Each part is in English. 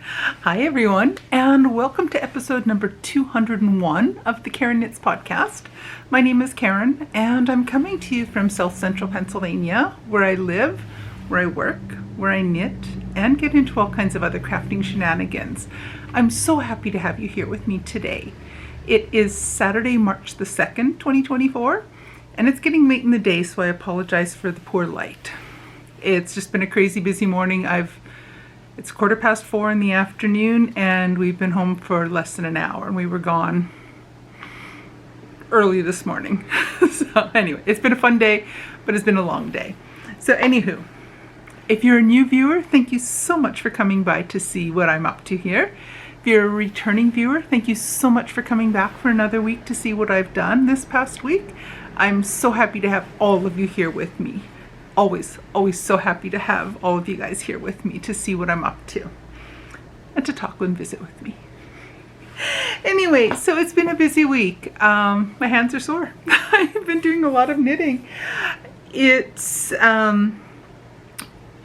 Hi everyone, and welcome to episode number 201 of the Karen Knits podcast. My name is Karen, and I'm coming to you from South Central Pennsylvania, where I live, where I work, where I knit, and get into all kinds of other crafting shenanigans. I'm so happy to have you here with me today. It is Saturday, March the 2nd, 2024, and it's getting late in the day, so I apologize for the poor light. It's just been a crazy busy morning. It's 4:15 in the afternoon, and we've been home for less than an hour, and we were gone early this morning. So anyway, it's been a fun day, but it's been a long day. So anywho, if you're a new viewer, thank you so much for coming by to see what I'm up to here. If you're a returning viewer, thank you so much for coming back for another week to see what I've done this past week. I'm so happy to have all of you here with me. Always so happy to have all of you guys here with me to see what I'm up to and to talk and visit with me. Anyway, so it's been a busy week. My hands are sore. I've been doing a lot of knitting. It's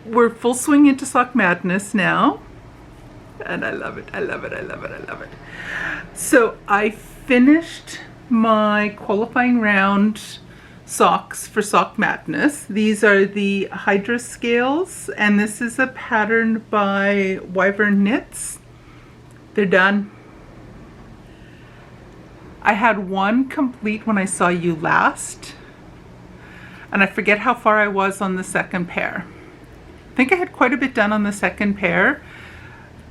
we're full swing into sock madness now, and I love it. I love it. So I finished my qualifying round socks for Sock Madness. These are the Hydra scales, and this is a pattern by Wyvern Knits. They're done. I had one complete when I saw you last, and I forget how far I was on the second pair. I think I had quite a bit done on the second pair.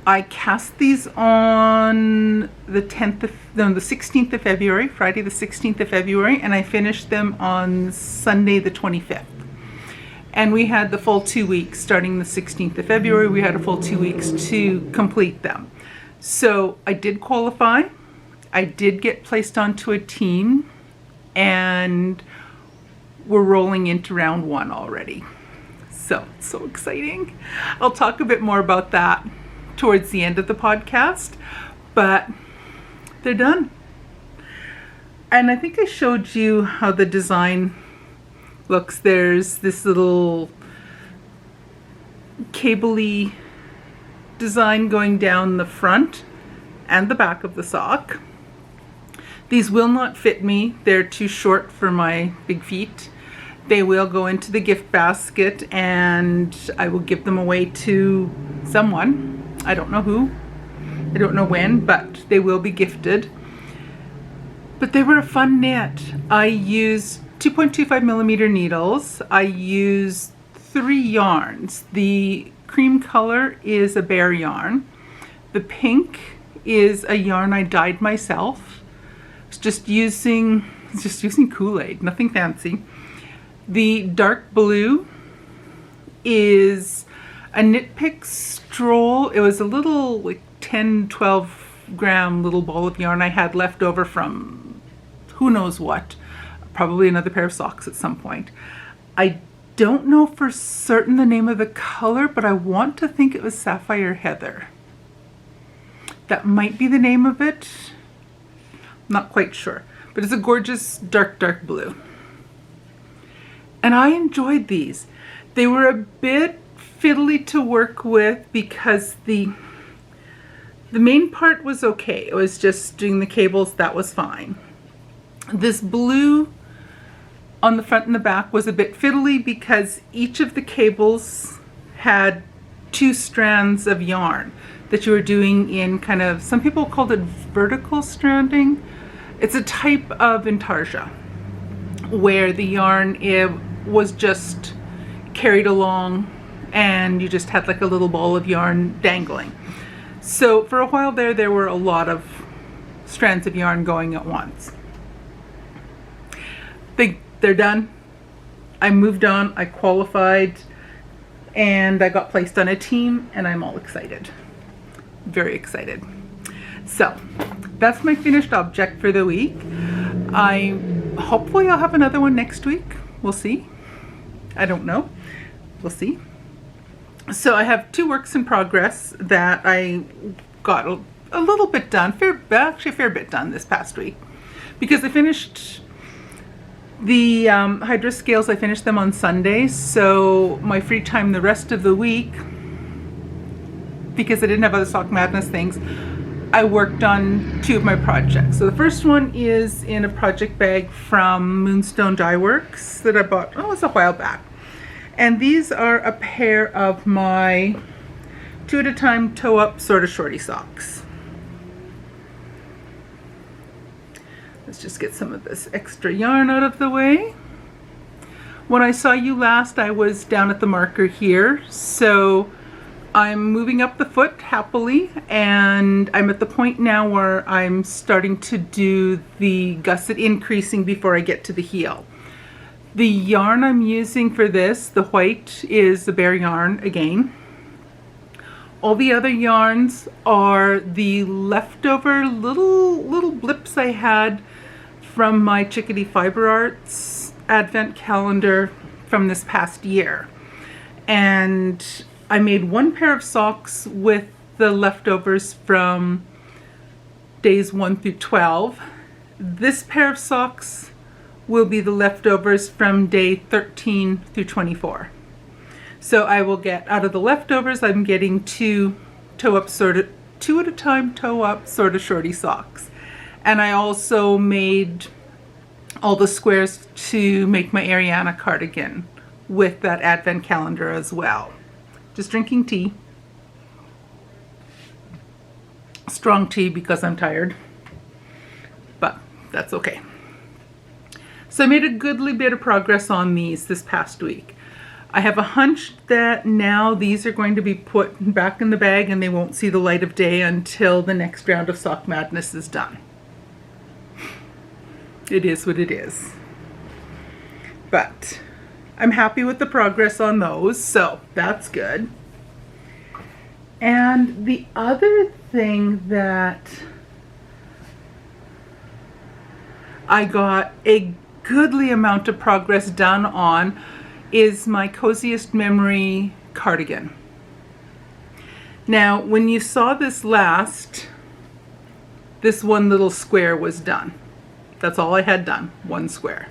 I cast these on the 16th of February, Friday the 16th of February, and I finished them on Sunday the 25th. And we had the full 2 weeks, starting the 16th of February, we had a full 2 weeks to complete them. So I did qualify, I did get placed onto a team, and we're rolling into round one already. So exciting. I'll talk a bit more about that towards the end of the podcast, but they're done. And I think I showed you how the design looks. There's this little cable-y design going down the front and the back of the sock. These will not fit me. They're too short for my big feet. They will go into the gift basket, and I will give them away to someone. I don't know who, I don't know when, but they will be gifted. But they were a fun knit. I used 2.25 millimeter needles. I used 3 yarns. The cream color is a bear yarn. The pink is a yarn I dyed myself. It's just using Kool-Aid, nothing fancy. The dark blue is a Knit Pick Stroll. It was a little like 10-12 gram little ball of yarn I had left over from who knows what, probably another pair of socks at some point. I don't know for certain the name of the color, but I want to think it was Sapphire Heather. That might be the name of it. Not quite sure, but it's a gorgeous dark blue. And I enjoyed these. They were a bit fiddly to work with because the main part was okay. It was just doing the cables, that was fine. This blue on the front and the back was a bit fiddly because each of the cables had 2 strands of yarn that you were doing in kind of, some people called it vertical stranding. It's a type of intarsia where the yarn was just carried along and you just had like a little ball of yarn dangling. So for a while there were a lot of strands of yarn going at once. They're done. I moved on, I qualified, and I got placed on a team, and I'm all excited. Very excited. So that's my finished object for the week. Hopefully I'll have another one next week. We'll see. I don't know. We'll see. So I have 2 works in progress that I got a little bit done, actually a fair bit done this past week, because I finished the Hydra scales. I finished them on Sunday, so my free time the rest of the week because I didn't have other Sock Madness things, I worked on 2 of my projects. So the first one is in a project bag from Moonstone Dye Works that I bought, it was a while back. And these are a pair of my 2 at a time toe up sort of shorty socks. Let's just get some of this extra yarn out of the way. When I saw you last, I was down at the marker here, so I'm moving up the foot happily, and I'm at the point now where I'm starting to do the gusset increasing before I get to the heel. The yarn I'm using for this, the white, is the Bear yarn again. All the other yarns are the leftover little blips I had from my Chickadee Fiber Arts advent calendar from this past year. And I made 1 pair of socks with the leftovers from days 1 through 12. This pair of socks will be the leftovers from day 13 through 24. So I will get, out of the leftovers, I'm getting 2 toe up sort of, 2 at a time toe up sort of shorty socks. And I also made all the squares to make my Ariana cardigan with that advent calendar as well. Just drinking tea. Strong tea because I'm tired, but that's okay. So I made a goodly bit of progress on these this past week. I have a hunch that now these are going to be put back in the bag and they won't see the light of day until the next round of Sock Madness is done. It is what it is. But I'm happy with the progress on those, so that's good. And the other thing that I got a goodly amount of progress done on is my Coziest Memory cardigan. Now, when you saw this last, this 1 little square was done. That's all I had done, 1 square.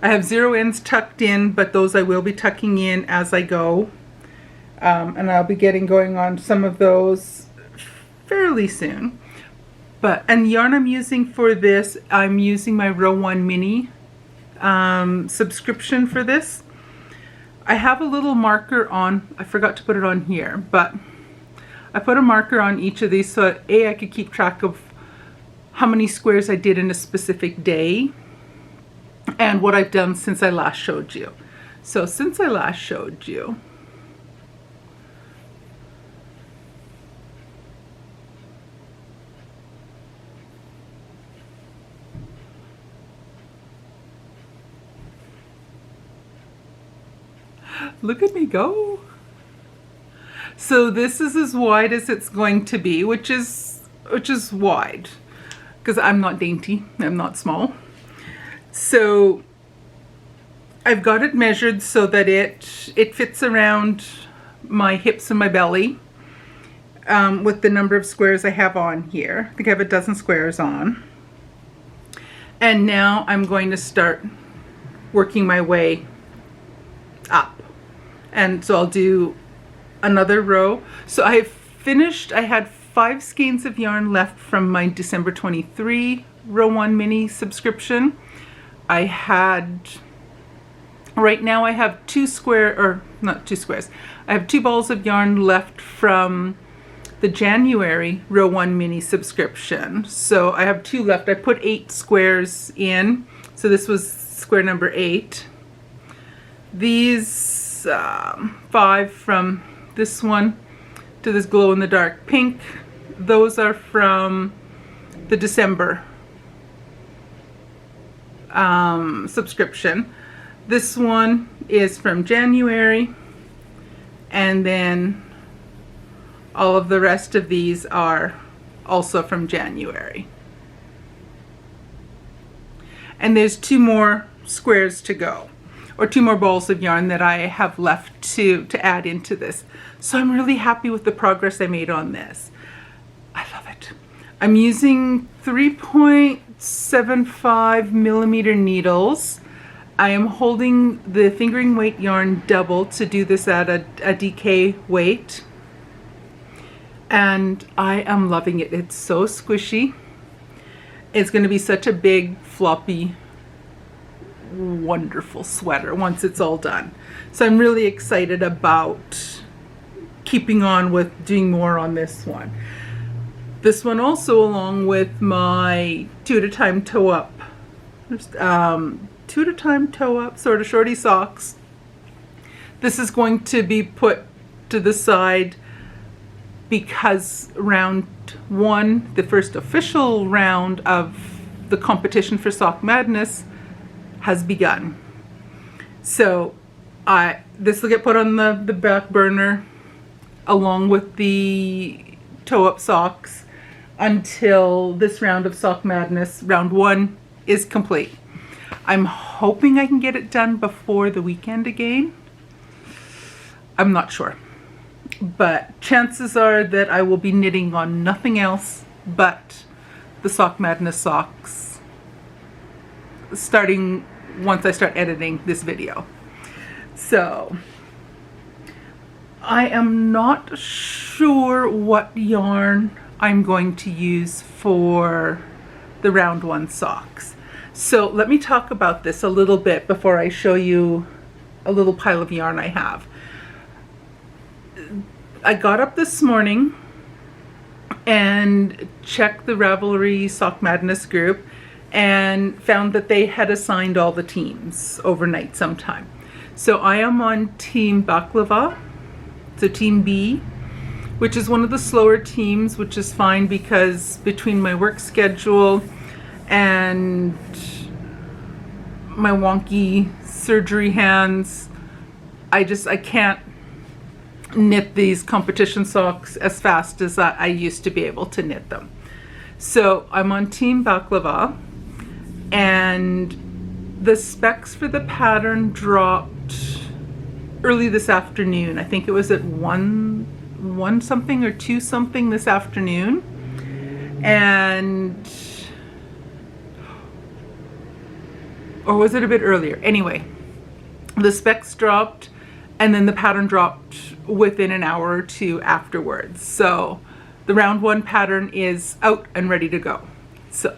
I have 0 ends tucked in, but those I will be tucking in as I go. And I'll be getting going on some of those fairly soon. And the yarn I'm using for this, I'm using my Row 1 Mini subscription for this. I have a little marker on, I forgot to put it on here, but I put a marker on each of these so that I could keep track of how many squares I did in a specific day and what I've done since I last showed you. So since I last showed you, look at me go. So this is as wide as it's going to be, which is wide, because I'm not dainty, I'm not small. So I've got it measured so that it fits around my hips and my belly with the number of squares I have on here. I think I have a dozen squares on. And now I'm going to start working my way up. And so I'll do another row. So I finished, I had 5 skeins of yarn left from my December 23 Row 1 Mini subscription. I had, right now I have 2 balls of yarn left from the January Row 1 Mini subscription. So I have 2 left. I put 8 squares in. So this was square number 8. These 5 from this one to this glow in the dark pink, those are from the December subscription. This one is from January, and then all of the rest of these are also from January. And there's 2 more squares to go, or 2 more balls of yarn that I have left to add into this. So I'm really happy with the progress I made on this. I love it. I'm using 3.75 millimeter needles. I am holding the fingering weight yarn double to do this at a DK weight. and I am loving it. It's so squishy. It's going to be such a big, floppy, wonderful sweater once it's all done. So I'm really excited about keeping on with doing more on this one. This one also, along with my two at a time toe up sort of shorty socks. This is going to be put to the side because round one, the first official round of the competition for Sock Madness, has begun. So this will get put on the back burner along with the toe-up socks until this round of Sock Madness, round one, is complete. I'm hoping I can get it done before the weekend again. I'm not sure. But chances are that I will be knitting on nothing else but the Sock Madness socks starting once I start editing this video. So I am not sure what yarn I'm going to use for the round one socks. So let me talk about this a little bit before I show you a little pile of yarn I have. I got up this morning and checked the Ravelry Sock Madness group and found that they had assigned all the teams overnight sometime. So I am on Team Baklava, so Team B, which is one of the slower teams, which is fine because between my work schedule and my wonky surgery hands, I can't knit these competition socks as fast as I used to be able to knit them. So I'm on Team Baklava, and the specs for the pattern dropped early this afternoon. I think it was at 1 something or 2 something this afternoon, and or was it a bit earlier? Anyway, the specs dropped and then the pattern dropped within an hour or two afterwards. So the round one pattern is out and ready to go. So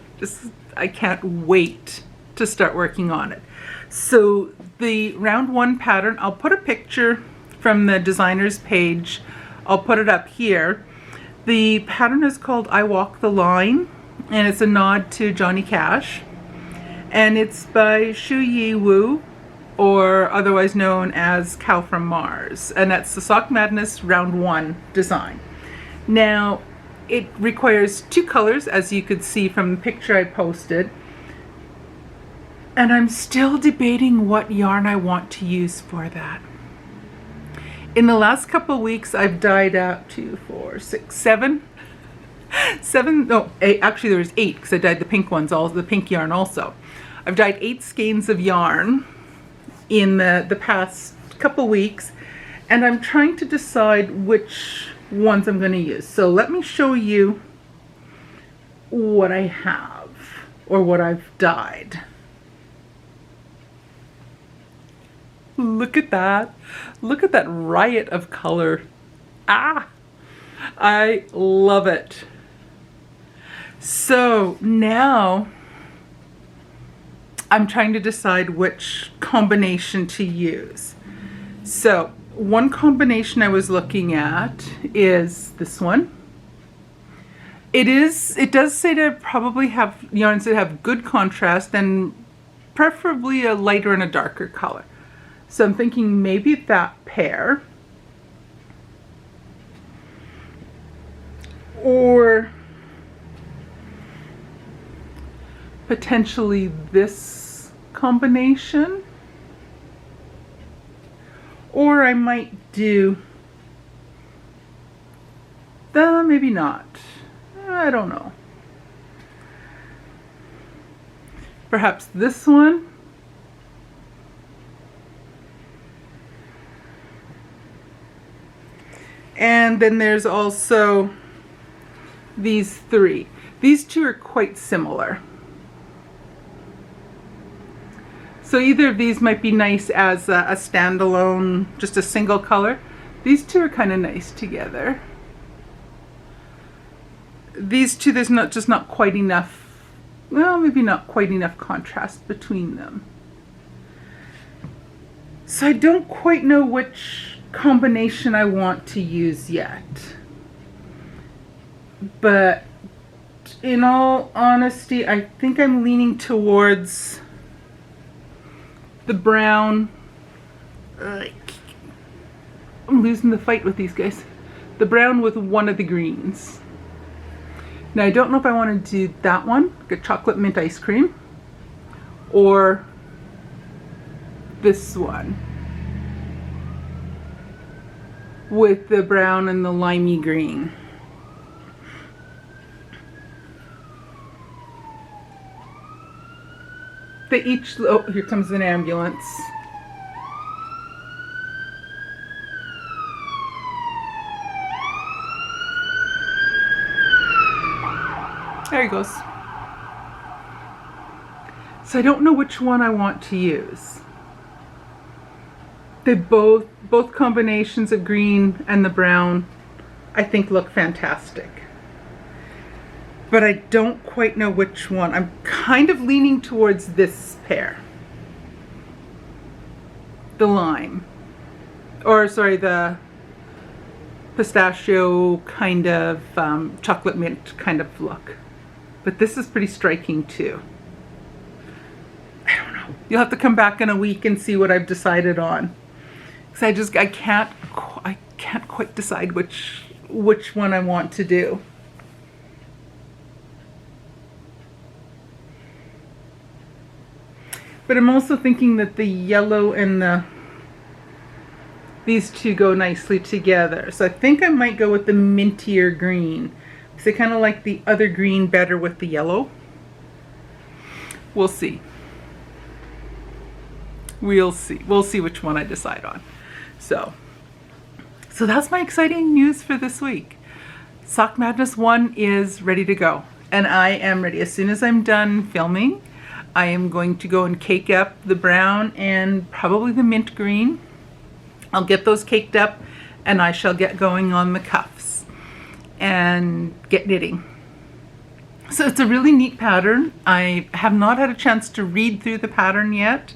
I can't wait to start working on it. So the round one pattern, I'll put a picture from the designer's page. I'll put it up here. The pattern is called I Walk the Line, and it's a nod to Johnny Cash. And it's by Shu Yi Wu, or otherwise known as Cow from Mars. And that's the Sock Madness round one design. Now, it requires 2 colors, as you could see from the picture I posted. And I'm still debating what yarn I want to use for that. In the last couple weeks, I've dyed out 2, 4, 6, 7. 7, no, 8, actually there was 8 because I dyed the pink ones, the pink yarn also. I've dyed 8 skeins of yarn in the past couple weeks, and I'm trying to decide which ones I'm going to use. So let me show you what I have, or what I've dyed. Look at that. Look at that riot of color. Ah, I love it. So now I'm trying to decide which combination to use. So one combination I was looking at is this one. It does say to probably have yarns that have good contrast and preferably a lighter and a darker color. So I'm thinking maybe that pair, or potentially this combination, or I might do maybe not. I don't know. Perhaps this one. And then there's also these 3. These 2 are quite similar. So either of these might be nice as a standalone, just a single color. These 2 are kind of nice together. these two, there's just not quite enough, well, maybe not quite enough contrast between them. So I don't quite know which combination I want to use yet. But in all honesty, I think I'm leaning towards the brown. I'm losing the fight with these guys. The brown with one of the greens. Now I don't know if I want to do that one, like a chocolate mint ice cream, or this one with the brown and the limey green. They each, oh, here comes an ambulance. There he goes. So I don't know which one I want to use. They both combinations of green and the brown, I think, look fantastic. But I don't quite know which one. I'm kind of leaning towards this pair. The lime. Or sorry, the pistachio kind of chocolate mint kind of look. But this is pretty striking too. I don't know. You'll have to come back in a week and see what I've decided on. Because I can't quite decide which one I want to do. But I'm also thinking that the yellow and these two go nicely together. So I think I might go with the mintier green. Because I kind of like the other green better with the yellow. We'll see. We'll see. We'll see which one I decide on. So that's my exciting news for this week. Sock Madness 1 is ready to go. And I am ready. As soon as I'm done filming, I am going to go and cake up the brown and probably the mint green. I'll get those caked up and I shall get going on the cuffs and get knitting. So it's a really neat pattern. I have not had a chance to read through the pattern yet.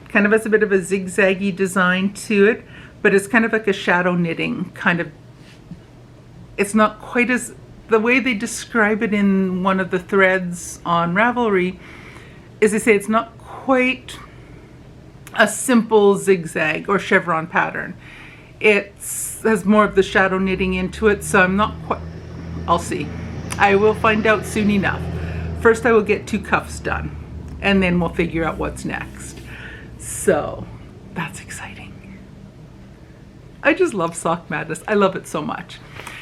It kind of has a bit of a zigzaggy design to it, but it's kind of like a shadow knitting kind of. It's not quite as, the way they describe it in one of the threads on Ravelry is they say it's not quite a simple zigzag or chevron pattern. It has more of the shadow knitting into it, so I'm not quite, I'll see. I will find out soon enough. First I will get 2 cuffs done and then we'll figure out what's next. So that's exciting. I just love Sock Madness. I love it so much.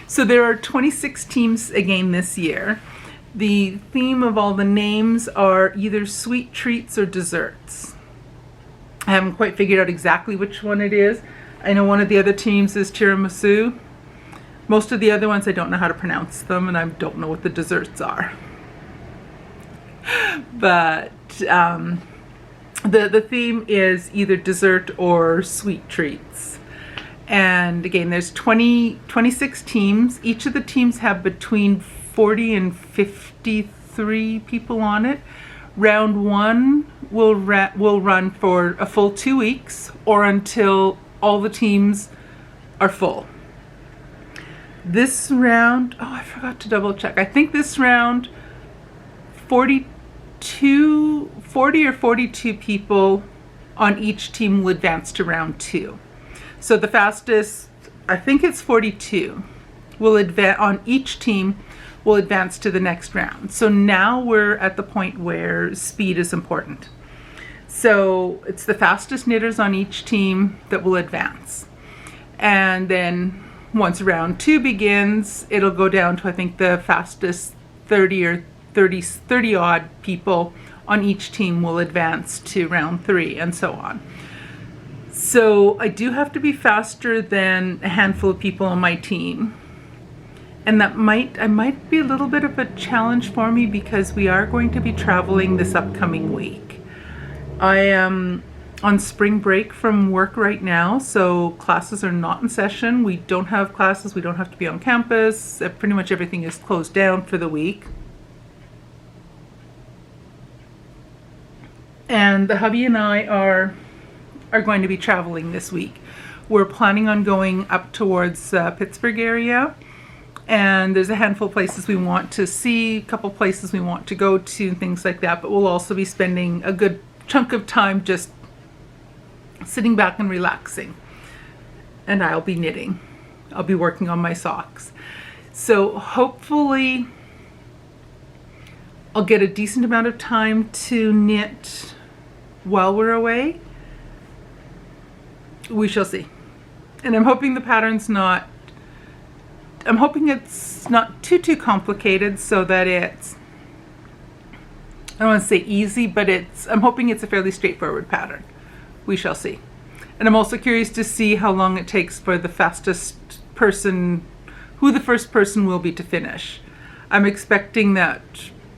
So there are 26 teams again this year. The theme of all the names are either sweet treats or desserts. I haven't quite figured out exactly which one it is. I know one of the other teams is tiramisu. Most of the other ones I don't know how to pronounce them and I don't know what the desserts are. But the theme is either dessert or sweet treats. And again, there's 26 teams. Each of the teams have between 40 and 53 people on it. Round 1 will run for a full 2 weeks or until all the teams are full. This round, oh, I forgot to double check. I think this round, 40 or 42 people on each team will advance to round 2. So the fastest, I think it's 42, will advance on each team, will advance to the next round. So now we're at the point where speed is important. So it's the fastest knitters on each team that will advance. And then once round 2 begins, it'll go down to, I think, the fastest 30 or 30 odd people on each team will advance to round 3 and so on. So I do have to be faster than a handful of people on my team. And that might be a little bit of a challenge for me because we are going to be traveling this upcoming week. I on spring break from work right now, so classes are not in session. We don't have classes, we don't have to be on campus. Pretty much everything is closed down for the week. And the hubby and I are going to be traveling this week. We're planning on going up towards Pittsburgh area, and there's a handful of places we want to see, a couple places we want to go to, and things like that, but we'll also be spending a good chunk of time just sitting back and relaxing. And I'll be knitting. I'll be working on my socks. So hopefully I'll get a decent amount of time to knit while we're away. We shall see. And I'm hoping the pattern's not, I'm hoping it's not too complicated, so that it's, I don't want to say easy, but I'm hoping it's a fairly straightforward pattern. We shall see. And I'm also curious to see how long it takes for the fastest person, who the first person will be to finish. I'm expecting that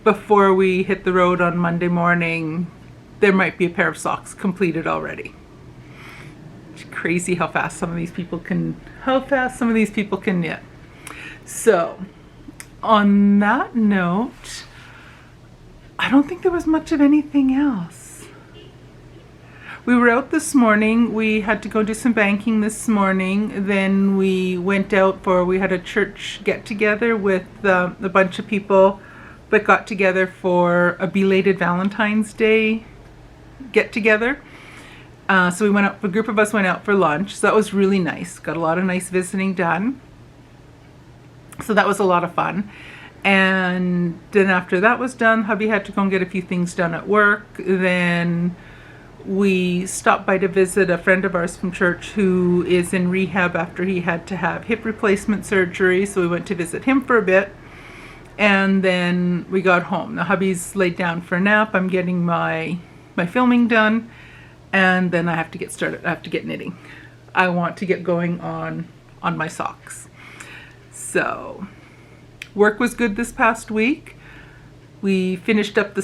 before we hit the road on Monday morning, there might be a pair of socks completed already. It's crazy how fast some of these people can knit. So, on that note, I don't think there was much of anything else. We were out this morning. We had to go do some banking this morning. Then we went out we had a church get together with a bunch of people that got together for a belated Valentine's Day get together. So we went out, a group of us went out for lunch. So that was really nice. Got a lot of nice visiting done. So that was a lot of fun. And then after that was done, hubby had to go and get a few things done at work. Then we stopped by to visit a friend of ours from church who is in rehab after he had to have hip replacement surgery. So we went to visit him for a bit. And then we got home. The hubby's laid down for a nap. I'm getting my filming done. And then I have to get started. I have to get knitting. I want to get going on my socks. So work was good this past week. We finished up the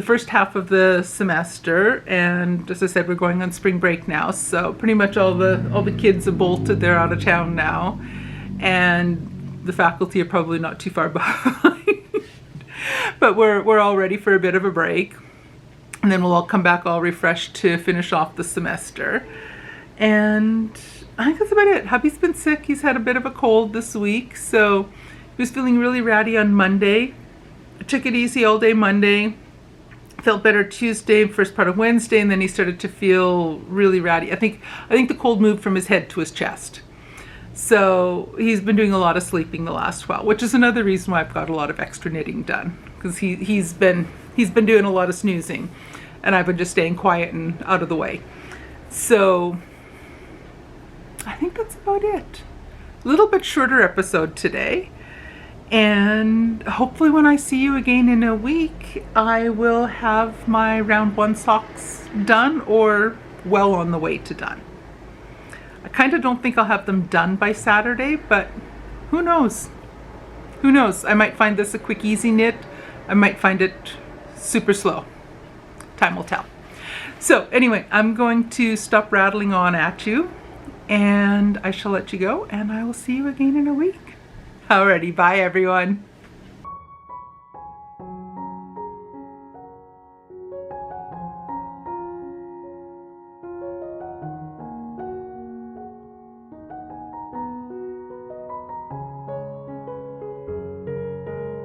first half of the semester, and as I said, we're going on spring break now. So pretty much all the kids have bolted. They're out of town now, and the faculty are probably not too far behind. But we're all ready for a bit of a break, and then we'll all come back all refreshed to finish off the semester. And I think that's about it. Hubby's been sick. He's had a bit of a cold this week, so he was feeling really ratty on Monday. I took it easy all day Monday. Felt better Tuesday, first part of Wednesday, and then he started to feel really ratty. I think the cold moved from his head to his chest. So he's been doing a lot of sleeping the last while, which is another reason why I've got a lot of extra knitting done, because he's been doing a lot of snoozing, and I've been just staying quiet and out of the way. So I think that's about it. A little bit shorter episode today. And hopefully when I see you again in a week, I will have my round 1 socks done, or well on the way to done. I kind of don't think I'll have them done by Saturday, but who knows? Who knows? I might find this a quick, easy knit. I might find it super slow. Time will tell. So anyway, I'm going to stop rattling on at you, and I shall let you go, and I will see you again in a week. Alrighty, bye everyone.